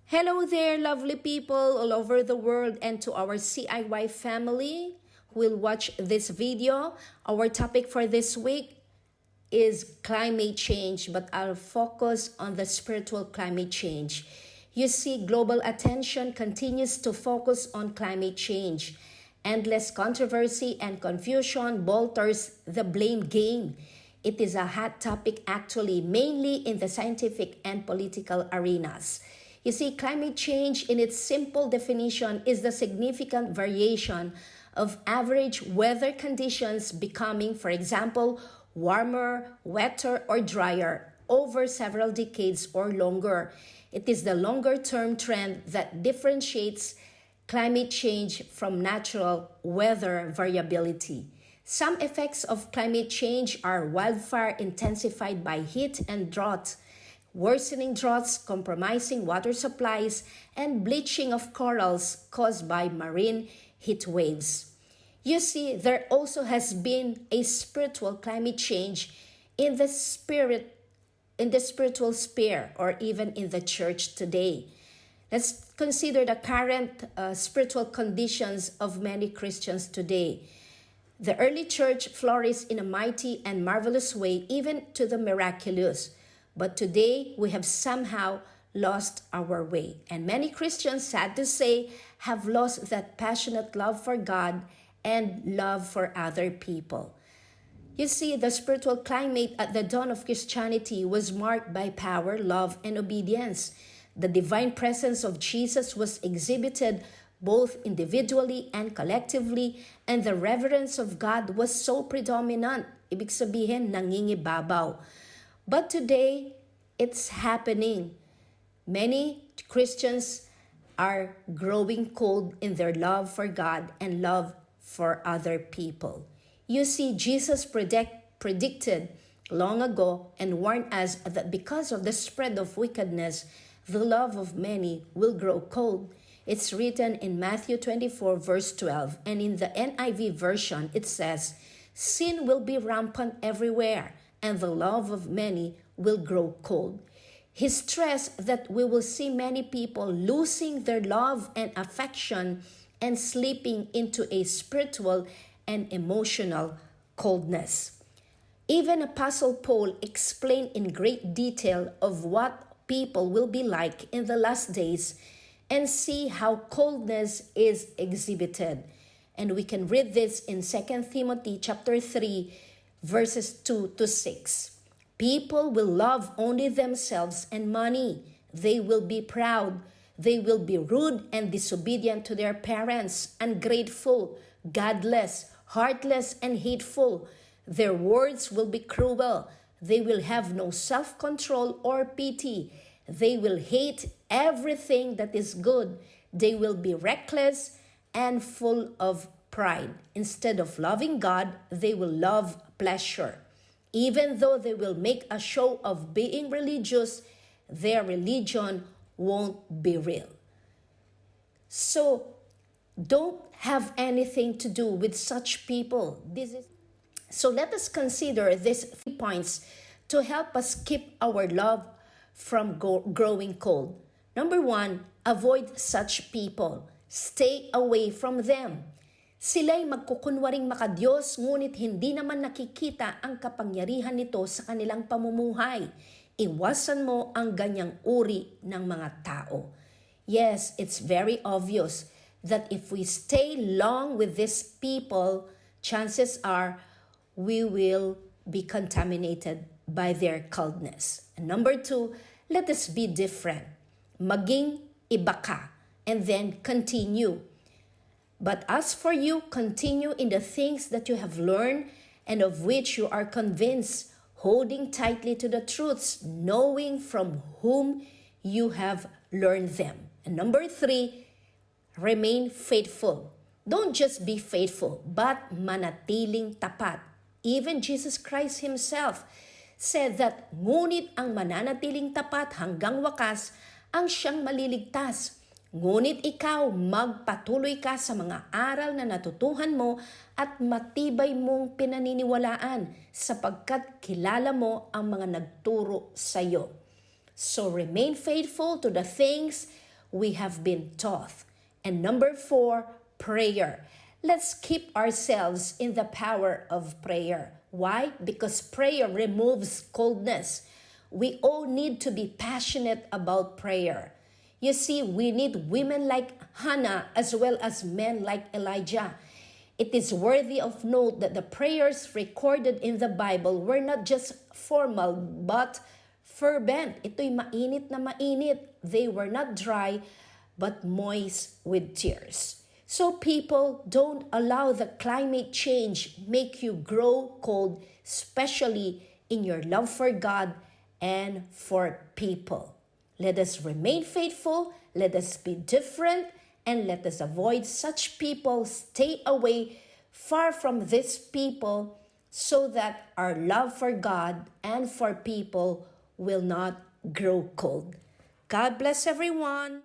Hello there, lovely people all over the world, and to our CIY family who will watch this video. Our topic for this week is climate change, but I'll focus on the spiritual climate change. You see, global attention continues to focus on climate change. Endless controversy and confusion bolsters the blame game. It is a hot topic actually, mainly in the scientific and political arenas. You see, climate change in its simple definition is the significant variation of average weather conditions becoming, for example, warmer, wetter, or drier over several decades or longer. It is the longer-term trend that differentiates climate change from natural weather variability. Some effects of climate change are wildfire intensified by heat and drought, worsening droughts compromising water supplies, and bleaching of corals caused by marine heat waves. You see, there also has been a spiritual climate change in the spiritual sphere, or even in the church today. Let's consider the current spiritual conditions of many Christians today. The early church flourished in a mighty and marvelous way, even to the miraculous. But today, we have somehow lost our way. And many Christians, sad to say, have lost that passionate love for God and love for other people. You see, the spiritual climate at the dawn of Christianity was marked by power, love, and obedience. The divine presence of Jesus was exhibited both individually and collectively, and the reverence of God was so predominant. Ibig sabihin, nangingibabaw. But today, it's happening. Many Christians are growing cold in their love for God and love for other people. You see, Jesus predicted long ago and warned us that because of the spread of wickedness, the love of many will grow cold. It's written in Matthew 24 verse 12, and in the NIV version it says, "Sin will be rampant everywhere, and the love of many will grow cold." He stressed that we will see many people losing their love and affection and slipping into a spiritual and emotional coldness. Even Apostle Paul explained in great detail of what people will be like in the last days, and see how coldness is exhibited. And we can read this in 2 Timothy chapter 3 verses 2 to 6. People will love only themselves and money. They will be proud. They will be rude and disobedient to their parents, ungrateful, godless, heartless, and hateful. Their words will be cruel. They will have no self-control or pity. They will hate everything that is good. They will be reckless and full of pride. Instead of loving God, they will love pleasure. Even though they will make a show of being religious, their religion won't be real. So, don't have anything to do with such people. So let us consider these 3 points to help us keep our love from growing cold. Number 1, avoid such people. Stay away from them. Sila'y magkukunwaring makadiyos, ngunit hindi naman nakikita ang kapangyarihan nito sa kanilang pamumuhay. Iwasan mo ang ganyang uri ng mga tao. Yes, it's very obvious that if we stay long with these people, chances are we will be contaminated by their coldness. And number 2, let us be different. Maging iba ka, and then continue. But as for you, continue in the things that you have learned and of which you are convinced, holding tightly to the truths, knowing from whom you have learned them. And number 3, remain faithful. Don't just be faithful, but manatiling tapat. Even Jesus Christ Himself said that ngunit ang mananatiling tapat hanggang wakas ang siyang maliligtas. Ngunit ikaw, magpatuloy ka sa mga aral na natutuhan mo at matibay mong pinaniniwalaan sapagkat kilala mo ang mga nagturo sa iyo. So remain faithful to the things we have been taught. And number 4, prayer. Let's keep ourselves in the power of prayer. Why? Because prayer removes coldness. We all need to be passionate about prayer. You see, we need women like Hannah as well as men like Elijah. It is worthy of note that the prayers recorded in the Bible were not just formal but fervent. Ito'y mainit na mainit. They were not dry but moist with tears. So people, don't allow the climate change make you grow cold, especially in your love for God and for people. Let us remain faithful, let us be different, and let us avoid such people. Stay away far from these people so that our love for God and for people will not grow cold. God bless everyone.